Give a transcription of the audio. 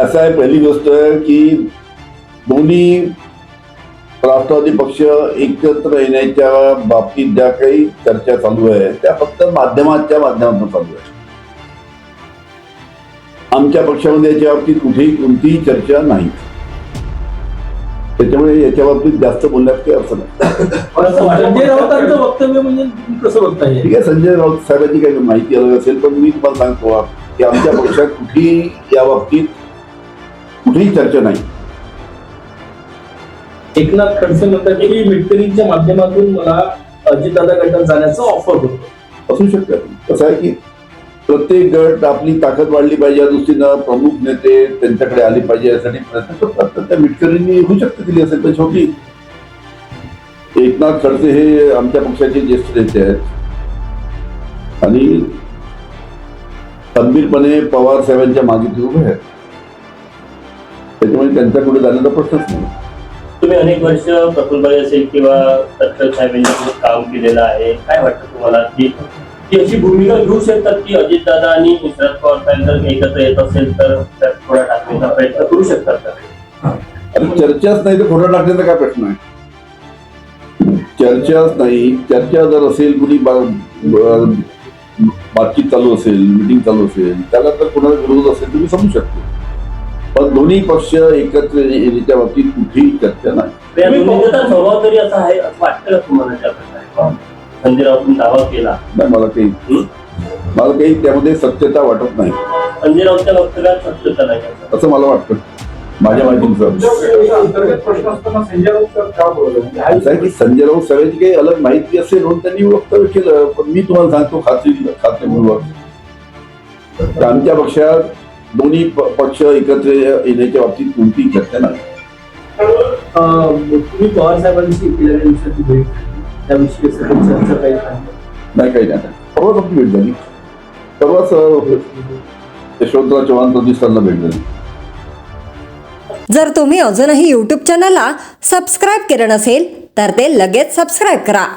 असं आहे, पहिली गोष्ट की दोन्ही राष्ट्रवादी पक्ष एकत्र येण्याच्या बाबतीत ज्या काही चर्चा चालू आहे त्या फक्त माध्यमाच्या माध्यमातून चालू आहे. आमच्या पक्षामध्ये याच्या बाबतीत कुठेही कोणतीही चर्चा नाही. त्याच्यामुळे याच्या बाबतीत जास्त बोलण्यात काही अर्थ नाही. संजय राऊतांचं वक्तव्य म्हणजे तुम्ही कसं बघताय? ठीक आहे, संजय राऊत साहेबांची काही माहिती हवी असेल पण मी तुम्हाला सांगतो की आमच्या पक्षात कुठेही या बाबतीत कुठेही चर्चा नाही. एकनाथ खडसे म्हणतात की मिटकरींच्या माध्यमातून मला अजितदादा गटात जाण्याचं ऑफर होतं. असू शकतं. कसं आहे की प्रत्येक गट आपली ताकद वाढली पाहिजे या दृष्टीनं प्रमुख नेते त्यांच्याकडे आले पाहिजे यासाठी प्रयत्न करतात. तर त्या मिटकरींनी होऊ शकते दिली असेल पण शेवटी एकनाथ खडसे हे आमच्या पक्षाचे ज्येष्ठ नेते आहेत आणि खंबीरपणे पवार साहेबांच्या मागे ते उभे आहेत. त्याच्यामुळे त्यांच्या पुढे जाण्याचा प्रश्नच नाही. तुम्ही अनेक वर्ष प्रफुल्लभाई असेल किंवा तत्काळ साहेबांनी काम केलेलं आहे, काय वाटतं तुम्हाला की ती अशी भूमिका घेऊ शकतात की अजितदादा आणि शरद पवार साहेब जर एकत्र येत असेल तर त्यात थोडा टाकण्याचा प्रयत्न करू शकतात का? आणि चर्चाच नाही तर खोटा टाकण्याचा काय प्रश्न आहे? चर्चाच नाही. चर्चा जर असेल कुणी बातचीत चालू असेल, मिटिंग चालू असेल, त्याला तर कोणाला विरोध असेल तुम्ही समजू शकतो. पण दोन्ही पक्ष एकत्र येण्याच्या बाबतीत कुठेही चर्चा नाही. या दोन्हीचा स्वभाव तरी असा आहे असं वाटतं का तुम्हाला? त्या प्रकारे संजय राऊतांनी दावा केला नाही, मला काही त्यामध्ये सत्यता वाटत नाही. संजय राऊतच्या वक्तव्यात सत्यता नाही असं मला वाटतं माझ्या माहितीनुसार. असं आहे की संजय राऊत साहेबांची काही अलग माहिती असेल म्हणून त्यांनी वक्तव्य केलं. पण मी तुम्हाला सांगतो खात्रीपूर्वक आमच्या पक्षात दोन्ही पक्ष एकत्र येण्याच्या बाबतीत कोणतीही चर्चा नाही. तुम्ही पवार साहेबांशी गेल्या दिवसाची भेट त्याविषयी चर्चा काही नाही, काही नाही. परवाच आमची भेट झाली. परवाच यशवंतराव चव्हाण प्रतिष्ठानला भेट झाली. जर तुम्ही अजूनही YouTube चॅनलला सबस्क्राईब केलं नसेल तर ते लगेच सबस्क्राईब करा.